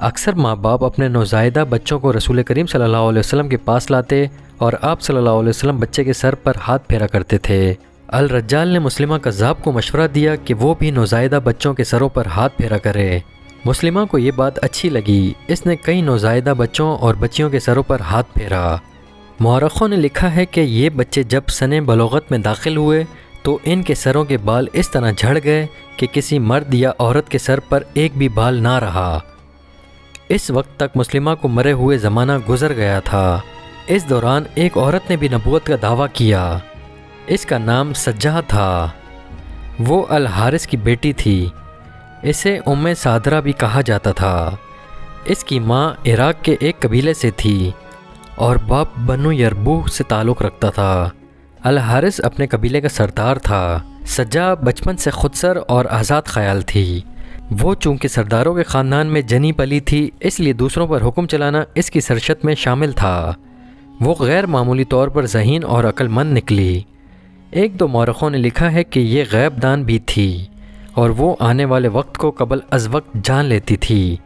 اکثر ماں باپ اپنے نوزائیدہ بچوں کو رسول کریم صلی اللہ علیہ وسلم کے پاس لاتے اور آپ صلی اللہ علیہ وسلم بچے کے سر پر ہاتھ پھیرا کرتے تھے۔ الرجال نے مسلمہ کذاب کو مشورہ دیا کہ وہ بھی نوزائیدہ بچوں کے سروں پر ہاتھ پھیرا کرے۔ مسلمہ کو یہ بات اچھی لگی، اس نے کئی نوزائیدہ بچوں اور بچیوں کے سروں پر ہاتھ پھیرا۔ مورخوں نے لکھا ہے کہ یہ بچے جب سن بلوغت میں داخل ہوئے تو ان کے سروں کے بال اس طرح جھڑ گئے کہ کسی مرد یا عورت کے سر پر ایک بھی بال نہ رہا۔ اس وقت تک مسلمہ کو مرے ہوئے زمانہ گزر گیا تھا۔ اس دوران ایک عورت نے بھی نبوت کا دعویٰ کیا۔ اس کا نام سجہ تھا۔ وہ الحارث کی بیٹی تھی۔ اسے ام صادرہ بھی کہا جاتا تھا۔ اس کی ماں عراق کے ایک قبیلے سے تھی اور باپ بنو یربوع سے تعلق رکھتا تھا۔ الحارث اپنے قبیلے کا سردار تھا۔ سجہ بچپن سے خودسر اور آزاد خیال تھی۔ وہ چونکہ سرداروں کے خاندان میں جنی پلی تھی، اس لیے دوسروں پر حکم چلانا اس کی سرشت میں شامل تھا۔ وہ غیر معمولی طور پر ذہین اور عقل مند نکلی۔ ایک دو مورخوں نے لکھا ہے کہ یہ غیب دان بھی تھی اور وہ آنے والے وقت کو قبل از وقت جان لیتی تھی۔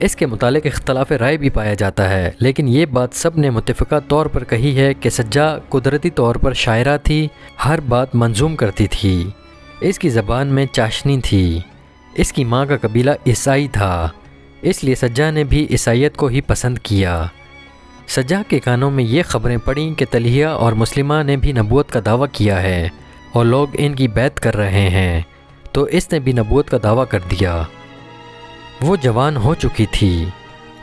اس کے متعلق اختلاف رائے بھی پایا جاتا ہے، لیکن یہ بات سب نے متفقہ طور پر کہی ہے کہ سجہ قدرتی طور پر شاعرہ تھی، ہر بات منظوم کرتی تھی۔ اس کی زبان میں چاشنی تھی۔ اس کی ماں کا قبیلہ عیسائی تھا، اس لیے سجہ نے بھی عیسائیت کو ہی پسند کیا۔ سجہ کے کانوں میں یہ خبریں پڑیں کہ طلحہ اور مسلمہ نے بھی نبوت کا دعویٰ کیا ہے اور لوگ ان کی بیعت کر رہے ہیں، تو اس نے بھی نبوت کا دعویٰ کر دیا۔ وہ جوان ہو چکی تھی۔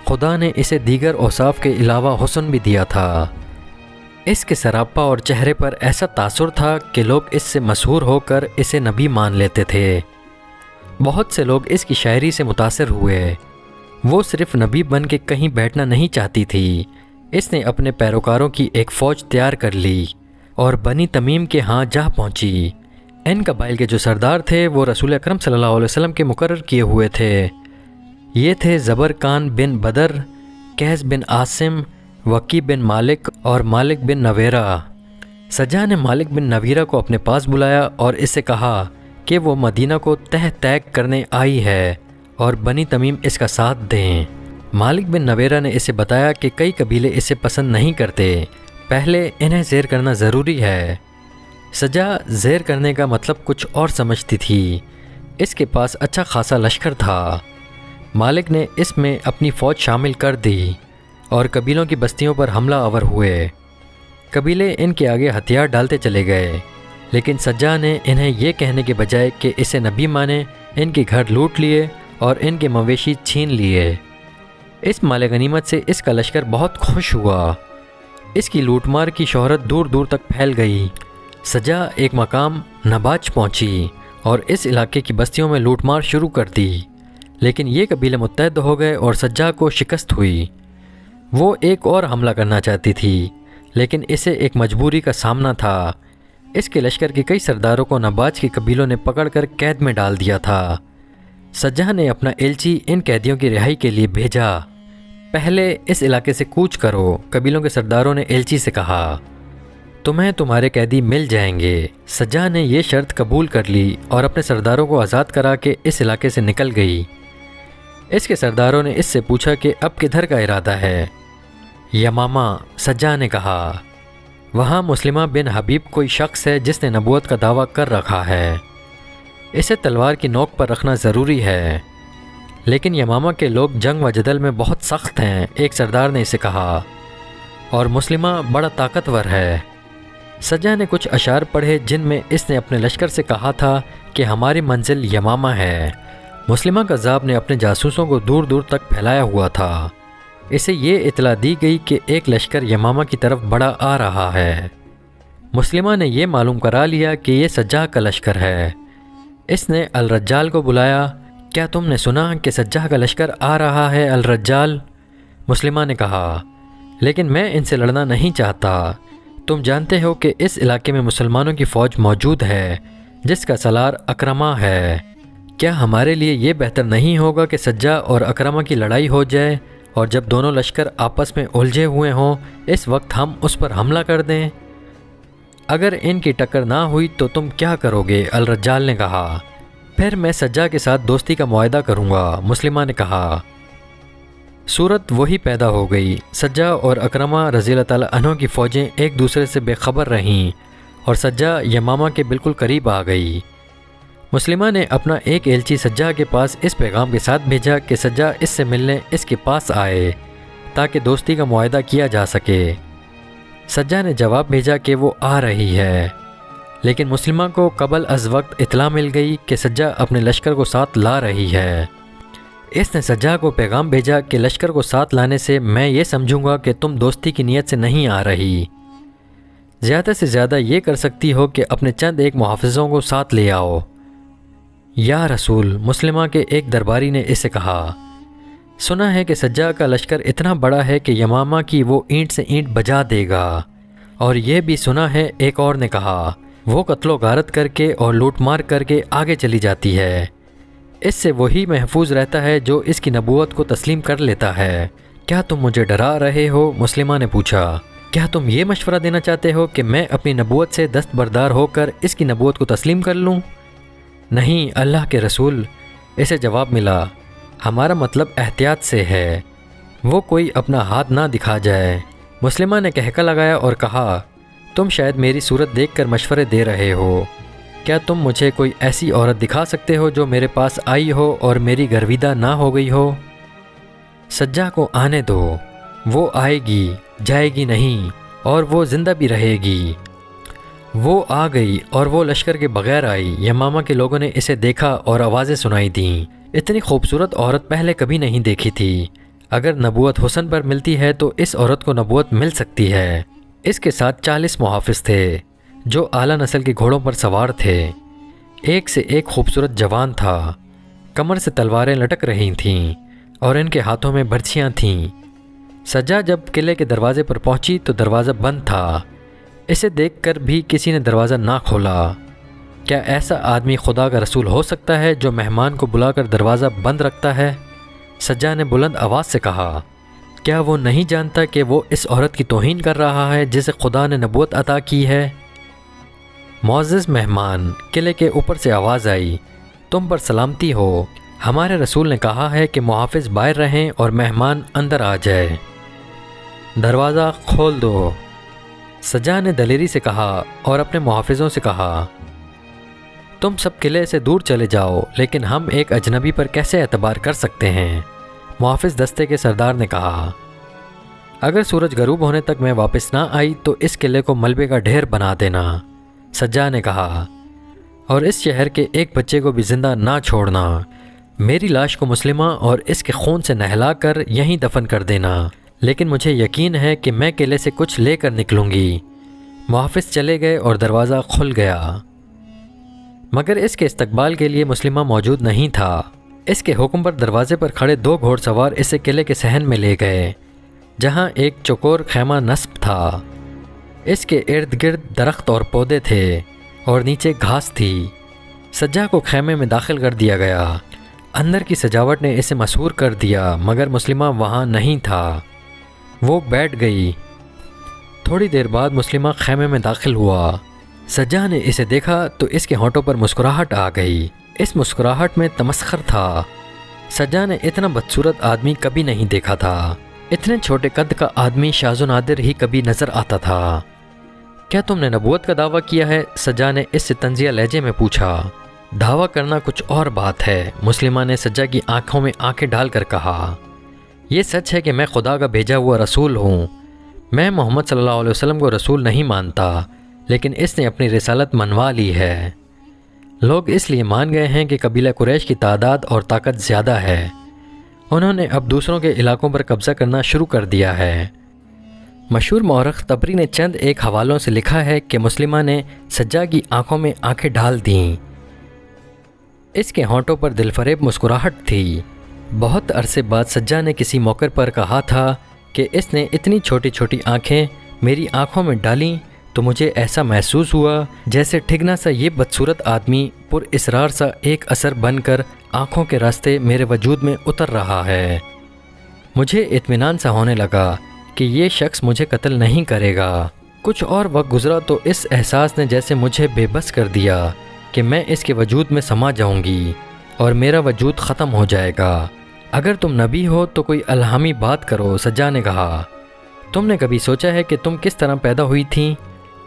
خدا نے اسے دیگر اوصاف کے علاوہ حسن بھی دیا تھا۔ اس کے سراپا اور چہرے پر ایسا تاثر تھا کہ لوگ اس سے مسحور ہو کر اسے نبی مان لیتے تھے۔ بہت سے لوگ اس کی شاعری سے متاثر ہوئے۔ وہ صرف نبی بن کے کہیں بیٹھنا نہیں چاہتی تھی، اس نے اپنے پیروکاروں کی ایک فوج تیار کر لی اور بنی تمیم کے ہاں جا پہنچی۔ ان قبائل کے جو سردار تھے وہ رسول اکرم صلی اللہ علیہ وسلم کے مقرر کیے ہوئے تھے۔ یہ تھے زبرقان بن بدر، قیس بن عاصم، وکی بن مالک اور مالک بن نویرہ۔ سجہ نے مالک بن نویرہ کو اپنے پاس بلایا اور اس سے کہا کہ وہ مدینہ کو تہ تیگ کرنے آئی ہے اور بنی تمیم اس کا ساتھ دیں۔ مالک بن نویرہ نے اسے بتایا کہ کئی قبیلے اسے پسند نہیں کرتے، پہلے انہیں زیر کرنا ضروری ہے۔ سجہ زیر کرنے کا مطلب کچھ اور سمجھتی تھی۔ اس کے پاس اچھا خاصا لشکر تھا۔ مالک نے اس میں اپنی فوج شامل کر دی اور قبیلوں کی بستیوں پر حملہ آور ہوئے۔ قبیلے ان کے آگے ہتھیار ڈالتے چلے گئے، لیکن سجہ نے انہیں یہ کہنے کے بجائے کہ اسے نبی مانے، ان کے گھر لوٹ لیے اور ان کے مویشی چھین لیے۔ اس مال غنیمت سے اس کا لشکر بہت خوش ہوا۔ اس کی لوٹ مار کی شہرت دور دور تک پھیل گئی۔ سجہ ایک مقام نباچ پہنچی اور اس علاقے کی بستیوں میں لوٹ مار شروع کر دی، لیکن یہ قبیلے متحد ہو گئے اور سجہ کو شکست ہوئی۔ وہ ایک اور حملہ کرنا چاہتی تھی، لیکن اسے ایک مجبوری کا سامنا تھا۔ اس کے لشکر کے کئی سرداروں کو نباچ کے قبیلوں نے پکڑ کر قید میں ڈال دیا تھا۔ سجہ نے اپنا ایلچی ان قیدیوں کی رہائی کے لیے بھیجا۔ پہلے اس علاقے سے کوچ کرو، قبیلوں کے سرداروں نے ایلچی سے کہا، تمہیں تمہارے قیدی مل جائیں گے۔ سجہ نے یہ شرط قبول کر لی اور اپنے سرداروں کو آزاد کرا کے اس علاقے سے نکل گئی۔ اس کے سرداروں نے اس سے پوچھا کہ اب کدھر کا ارادہ ہے؟ یمامہ، سجہ نے کہا۔ وہاں مسلمہ بن حبیب کوئی شخص ہے جس نے نبوت کا دعویٰ کر رکھا ہے، اسے تلوار کی نوک پر رکھنا ضروری ہے۔ لیکن یمامہ کے لوگ جنگ و جدل میں بہت سخت ہیں، ایک سردار نے اسے کہا، اور مسلمہ بڑا طاقتور ہے۔ سجہ نے کچھ اشعار پڑھے جن میں اس نے اپنے لشکر سے کہا تھا کہ ہماری منزل یمامہ ہے۔ مسلمہ قذاب نے اپنے جاسوسوں کو دور دور تک پھیلایا ہوا تھا۔ اسے یہ اطلاع دی گئی کہ ایک لشکر یمامہ کی طرف بڑا آ رہا ہے۔ مسلمہ نے یہ معلوم کرا لیا کہ یہ سجہ کا لشکر ہے۔ اس نے الرجال کو بلایا، کیا تم نے سنا کہ سجہ کا لشکر آ رہا ہے الرجال؟ مسلمہ نے کہا، لیکن میں ان سے لڑنا نہیں چاہتا۔ تم جانتے ہو کہ اس علاقے میں مسلمانوں کی فوج موجود ہے جس کا سالار اکرمہ ہے۔ کیا ہمارے لیے یہ بہتر نہیں ہوگا کہ سجہ اور اکرمہ کی لڑائی ہو جائے اور جب دونوں لشکر آپس میں الجھے ہوئے ہوں اس وقت ہم اس پر حملہ کر دیں؟ اگر ان کی ٹکر نہ ہوئی تو تم کیا کرو گے؟ الرجال نے کہا، پھر میں سجہ کے ساتھ دوستی کا معاہدہ کروں گا۔ مسلمہ نے کہا، صورت وہی پیدا ہو گئی۔ سجا اور اکرمہ رضی اللہ تعالیٰ عنہ کی فوجیں ایک دوسرے سے بے خبر رہیں اور سجا یمامہ کے بالکل قریب آ گئی۔ مسلمہ نے اپنا ایک ایلچی سجا کے پاس اس پیغام کے ساتھ بھیجا کہ سجا اس سے ملنے اس کے پاس آئے تاکہ دوستی کا معاہدہ کیا جا سکے۔ سجا نے جواب بھیجا کہ وہ آ رہی ہے، لیکن مسلمہ کو قبل از وقت اطلاع مل گئی کہ سجا اپنے لشکر کو ساتھ لا رہی ہے۔ اس نے سجا کو پیغام بھیجا کہ لشکر کو ساتھ لانے سے میں یہ سمجھوں گا کہ تم دوستی کی نیت سے نہیں آ رہی۔ زیادہ سے زیادہ یہ کر سکتی ہو کہ اپنے چند ایک محافظوں کو ساتھ لے آؤ۔ یا رسول، مسلمہ کے ایک درباری نے اسے کہا، سنا ہے کہ سجا کا لشکر اتنا بڑا ہے کہ یمامہ کی وہ اینٹ سے اینٹ بجا دے گا، اور یہ بھی سنا ہے، ایک اور نے کہا، وہ قتل و غارت کر کے اور لوٹ مار کر کے آگے چلی جاتی ہے، اس سے وہی محفوظ رہتا ہے جو اس کی نبوت کو تسلیم کر لیتا ہے۔ کیا تم مجھے ڈرا رہے ہو؟ مسلمہ نے پوچھا۔ کیا تم یہ مشورہ دینا چاہتے ہو کہ میں اپنی نبوت سے دستبردار ہو کر اس کی نبوت کو تسلیم کر لوں؟ نہیں اللہ کے رسول، اسے جواب ملا، ہمارا مطلب احتیاط سے ہے، وہ کوئی اپنا ہاتھ نہ دکھا جائے۔ مسلمہ نے کہکا لگایا اور کہا، تم شاید میری صورت دیکھ کر مشورے دے رہے ہو، کیا تم مجھے کوئی ایسی عورت دکھا سکتے ہو جو میرے پاس آئی ہو اور میری گرویدہ نہ ہو گئی ہو؟ سجا کو آنے دو، وہ آئے گی، جائے گی نہیں، اور وہ زندہ بھی رہے گی۔ وہ آ گئی اور وہ لشکر کے بغیر آئی۔ یمامہ کے لوگوں نے اسے دیکھا اور آوازیں سنائی دیں۔ اتنی خوبصورت عورت پہلے کبھی نہیں دیکھی تھی۔ اگر نبوت حسن پر ملتی ہے تو اس عورت کو نبوت مل سکتی ہے۔ اس کے ساتھ 40 محافظ تھے جو اعلیٰ نسل کے گھوڑوں پر سوار تھے۔ ایک سے ایک خوبصورت جوان تھا، کمر سے تلواریں لٹک رہی تھیں اور ان کے ہاتھوں میں برچھیاں تھیں۔ سجا جب قلعے کے دروازے پر پہنچی تو دروازہ بند تھا۔ اسے دیکھ کر بھی کسی نے دروازہ نہ کھولا۔ کیا ایسا آدمی خدا کا رسول ہو سکتا ہے جو مہمان کو بلا کر دروازہ بند رکھتا ہے؟ سجا نے بلند آواز سے کہا، کیا وہ نہیں جانتا کہ وہ اس عورت کی توہین کر رہا ہے جسے خدا نے نبوت عطا کی ہے؟ معزز مہمان، قلعے کے اوپر سے آواز آئی، تم پر سلامتی ہو، ہمارے رسول نے کہا ہے کہ محافظ باہر رہیں اور مہمان اندر آ جائے۔ دروازہ کھول دو۔ سجا نے دلیری سے کہا اور اپنے محافظوں سے کہا، تم سب قلعے سے دور چلے جاؤ، لیکن ہم ایک اجنبی پر کیسے اعتبار کر سکتے ہیں؟ محافظ دستے کے سردار نے کہا، اگر سورج غروب ہونے تک میں واپس نہ آئی تو اس قلعے کو ملبے کا ڈھیر بنا دینا۔ سجا نے کہا، اور اس شہر کے ایک بچے کو بھی زندہ نہ چھوڑنا۔ میری لاش کو مسلمہ اور اس کے خون سے نہلا کر یہیں دفن کر دینا، لیکن مجھے یقین ہے کہ میں قلعے سے کچھ لے کر نکلوں گی۔ محافظ چلے گئے اور دروازہ کھل گیا، مگر اس کے استقبال کے لیے مسلمہ موجود نہیں تھا۔ اس کے حکم پر دروازے پر کھڑے 2 گھوڑ سوار اسے قلعے کے صحن میں لے گئے، جہاں ایک چوکور خیمہ نصب تھا۔ اس کے ارد گرد درخت اور پودے تھے اور نیچے گھاس تھی۔ سجا کو خیمے میں داخل کر دیا گیا۔ اندر کی سجاوٹ نے اسے مسحور کر دیا، مگر مسلمہ وہاں نہیں تھا۔ وہ بیٹھ گئی۔ تھوڑی دیر بعد مسلمہ خیمے میں داخل ہوا۔ سجا نے اسے دیکھا تو اس کے ہونٹوں پر مسکراہٹ آ گئی۔ اس مسکراہٹ میں تمسخر تھا۔ سجا نے اتنا بدصورت آدمی کبھی نہیں دیکھا تھا۔ اتنے چھوٹے قد کا آدمی شاذ و نادر ہی کبھی نظر آتا تھا۔ کیا تم نے نبوت کا دعویٰ کیا ہے؟ سجا نے اس سے طنزیہ لہجے میں پوچھا۔ دعویٰ کرنا کچھ اور بات ہے، مسلمہ نے سجا کی آنکھوں میں آنکھیں ڈال کر کہا۔ یہ سچ ہے کہ میں خدا کا بھیجا ہوا رسول ہوں۔ میں محمد صلی اللہ علیہ وسلم کو رسول نہیں مانتا، لیکن اس نے اپنی رسالت منوا لی ہے۔ لوگ اس لیے مان گئے ہیں کہ قبیلہ قریش کی تعداد اور طاقت زیادہ ہے۔ انہوں نے اب دوسروں کے علاقوں پر قبضہ کرنا شروع کر دیا ہے۔ مشہور مورخ طبری نے چند ایک حوالوں سے لکھا ہے کہ مسلمہ نے سجا کی آنکھوں میں آنکھیں ڈال دیں۔ اس کے ہونٹوں پر دل فریب مسکراہٹ تھی۔ بہت عرصے بعد سجا نے کسی موقع پر کہا تھا کہ اس نے اتنی چھوٹی چھوٹی آنکھیں میری آنکھوں میں ڈالیں تو مجھے ایسا محسوس ہوا جیسے ٹھگنا سا یہ بدصورت آدمی پر اسرار سا ایک اثر بن کر آنکھوں کے راستے میرے وجود میں اتر رہا ہے۔ مجھے اطمینان سا ہونے لگا کہ یہ شخص مجھے قتل نہیں کرے گا۔ کچھ اور وقت گزرا تو اس احساس نے جیسے مجھے بے بس کر دیا کہ میں اس کے وجود میں سما جاؤں گی اور میرا وجود ختم ہو جائے گا۔ اگر تم نبی ہو تو کوئی الہامی بات کرو، سجاد نے کہا۔ تم نے کبھی سوچا ہے کہ تم کس طرح پیدا ہوئی تھیں؟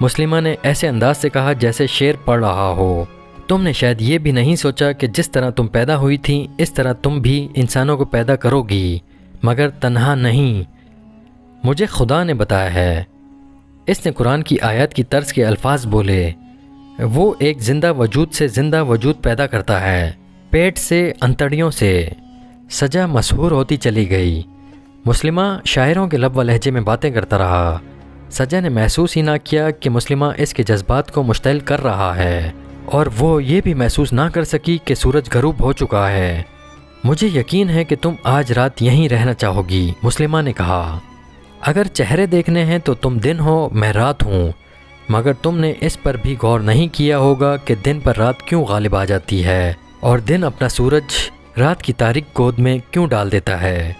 مسلمہ نے ایسے انداز سے کہا جیسے شعر پڑھ رہا ہو۔ تم نے شاید یہ بھی نہیں سوچا کہ جس طرح تم پیدا ہوئی تھیں اس طرح تم بھی انسانوں کو پیدا کرو گی، مگر تنہا نہیں، مجھے خدا نے بتایا ہے۔ اس نے قرآن کی آیات کی طرز کے الفاظ بولے۔ وہ ایک زندہ وجود سے زندہ وجود پیدا کرتا ہے، پیٹ سے، انتڑیوں سے۔ سجا مسحور ہوتی چلی گئی۔ مسلمہ شاعروں کے لب و لہجے میں باتیں کرتا رہا۔ سجا نے محسوس ہی نہ کیا کہ مسلمہ اس کے جذبات کو مشتعل کر رہا ہے، اور وہ یہ بھی محسوس نہ کر سکی کہ سورج غروب ہو چکا ہے۔ مجھے یقین ہے کہ تم آج رات یہیں رہنا چاہو گی، مسلمہ نے کہا۔ اگر چہرے دیکھنے ہیں تو تم دن ہو، میں رات ہوں، مگر تم نے اس پر بھی غور نہیں کیا ہوگا کہ دن پر رات کیوں غالب آ جاتی ہے، اور دن اپنا سورج رات کی تاریک گود میں کیوں ڈال دیتا ہے۔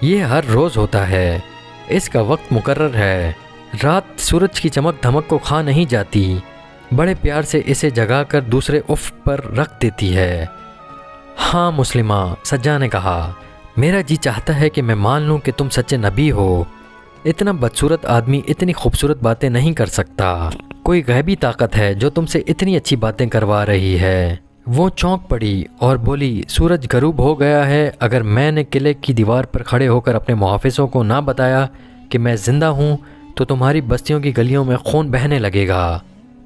یہ ہر روز ہوتا ہے، اس کا وقت مقرر ہے۔ رات سورج کی چمک دھمک کو کھا نہیں جاتی، بڑے پیار سے اسے جگا کر دوسرے افق پر رکھ دیتی ہے۔ ہاں مسلمہ، سجاد نے کہا، میرا جی چاہتا ہے کہ میں مان لوں کہ تم سچے نبی ہو۔ اتنا بدصورت آدمی اتنی خوبصورت باتیں نہیں کر سکتا۔ کوئی غیبی طاقت ہے جو تم سے اتنی اچھی باتیں کروا رہی ہے۔ وہ چونک پڑی اور بولی، سورج غروب ہو گیا ہے۔ اگر میں نے قلعے کی دیوار پر کھڑے ہو کر اپنے محافظوں کو نہ بتایا کہ میں زندہ ہوں تو تمہاری بستیوں کی گلیوں میں خون بہنے لگے گا۔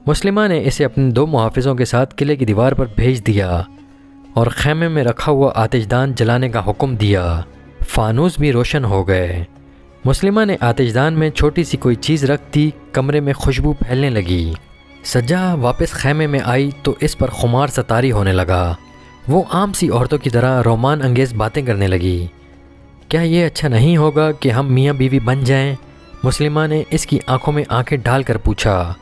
مسلمہ نے اسے اپنے 2 محافظوں کے ساتھ قلعے کی دیوار پر بھیج دیا اور خیمے میں رکھا ہوا آتش دان جلانے کا حکم دیا۔ فانوس بھی روشن ہو گئے۔ مسلمہ نے آتش دان میں چھوٹی سی کوئی چیز رکھ دی، کمرے میں خوشبو پھیلنے لگی۔ سجا واپس خیمے میں آئی تو اس پر خمار سا طاری ہونے لگا۔ وہ عام سی عورتوں کی طرح رومان انگیز باتیں کرنے لگی۔ کیا یہ اچھا نہیں ہوگا کہ ہم میاں بیوی بن جائیں؟ مسلمہ نے اس کی آنکھوں میں آنکھیں ڈال کر پوچھا۔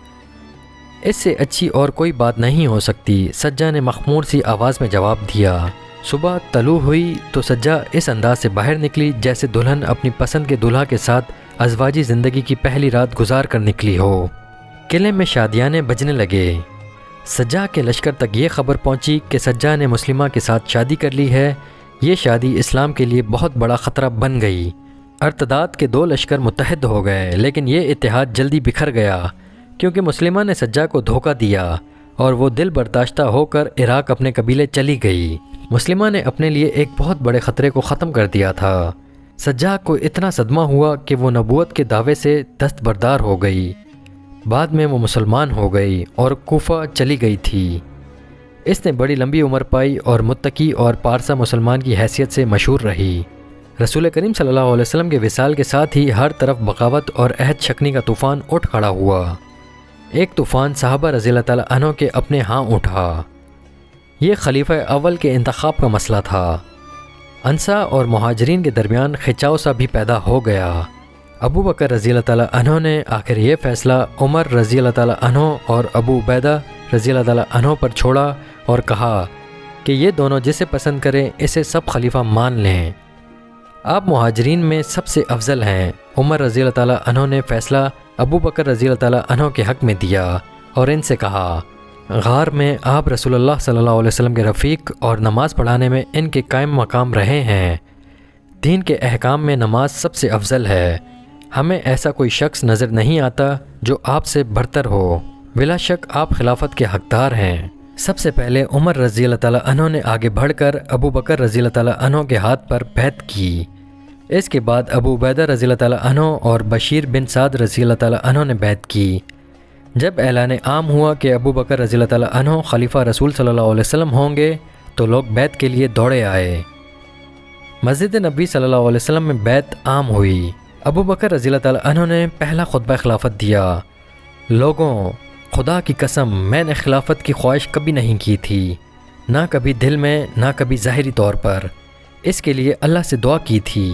اس سے اچھی اور کوئی بات نہیں ہو سکتی، سجا نے مخمور سی آواز میں جواب دیا۔ صبح طلوع ہوئی تو سجا اس انداز سے باہر نکلی جیسے دلہن اپنی پسند کے دولہا کے ساتھ ازواجی زندگی کی پہلی رات گزار کر نکلی ہو۔ قلعے میں شادیانے بجنے لگے۔ سجا کے لشکر تک یہ خبر پہنچی کہ سجا نے مسلمہ کے ساتھ شادی کر لی ہے۔ یہ شادی اسلام کے لیے بہت بڑا خطرہ بن گئی۔ ارتداد کے 2 لشکر متحد ہو گئے، لیکن یہ اتحاد جلدی بکھر گیا کیونکہ مسلمہ نے سجا کو دھوکہ دیا اور وہ دل برداشتہ ہو کر عراق اپنے قبیلے چلی گئی۔ مسلمہ نے اپنے لیے ایک بہت بڑے خطرے کو ختم کر دیا تھا۔ سجا کو اتنا صدمہ ہوا کہ وہ نبوت کے دعوے سے دستبردار ہو گئی۔ بعد میں وہ مسلمان ہو گئی اور کوفہ چلی گئی تھی۔ اس نے بڑی لمبی عمر پائی اور متقی اور پارسا مسلمان کی حیثیت سے مشہور رہی۔ رسول کریم صلی اللہ علیہ وسلم کے وصال کے ساتھ ہی ہر طرف بغاوت اور عہد شکنی کا طوفان اٹھ کھڑا ہوا۔ ایک طوفان صحابہ رضی اللہ تعالیٰ عنہ کے اپنے ہاں اٹھا۔ یہ خلیفہ اول کے انتخاب کا مسئلہ تھا۔ انصار اور مہاجرین کے درمیان کھچاؤ سا بھی پیدا ہو گیا۔ ابو بکر رضی اللہ تعالیٰ عنہ نے آخر یہ فیصلہ عمر رضی اللہ تعالیٰ عنہ اور ابو عبیدہ رضی اللہ تعالیٰ عنہ پر چھوڑا اور کہا کہ یہ دونوں جسے پسند کریں اسے سب خلیفہ مان لیں۔ آپ مہاجرین میں سب سے افضل ہیں۔ عمر رضی اللہ تعالیٰ عنہ نے فیصلہ ابو بکر رضی اللہ تعالیٰ عنہ کے حق میں دیا اور ان سے کہا، غار میں آپ رسول اللہ صلی اللہ علیہ وسلم کے رفیق اور نماز پڑھانے میں ان کے قائم مقام رہے ہیں۔ دین کے احکام میں نماز سب سے افضل ہے۔ ہمیں ایسا کوئی شخص نظر نہیں آتا جو آپ سے برتر ہو۔ بلا شک آپ خلافت کے حقدار ہیں۔ سب سے پہلے عمر رضی اللہ تعالیٰ عنہ نے آگے بڑھ کر ابو بکر رضی اللہ تعالیٰ عنہ کے ہاتھ پر بیعت کی۔ اس کے بعد ابو عبیدہ رضی اللہ تعالیٰ عنہ اور بشیر بن سعد رضی اللہ تعالیٰ عنہ نے بیعت کی۔ جب اعلان عام ہوا کہ ابو بکر رضی اللہ تعالیٰ عنہ خلیفہ رسول صلی اللہ علیہ وسلم ہوں گے تو لوگ بیعت کے لیے دوڑے آئے۔ مسجد نبی صلی اللہ علیہ وسلم میں بیعت عام ہوئی۔ ابو بکر رضی اللہ تعالیٰ عنہ نے پہلا خطبہ خلافت دیا۔ لوگوں، خدا کی قسم میں نے خلافت کی خواہش کبھی نہیں کی تھی، نہ کبھی دل میں نہ کبھی ظاہری طور پر۔ اس کے لیے اللہ سے دعا کی تھی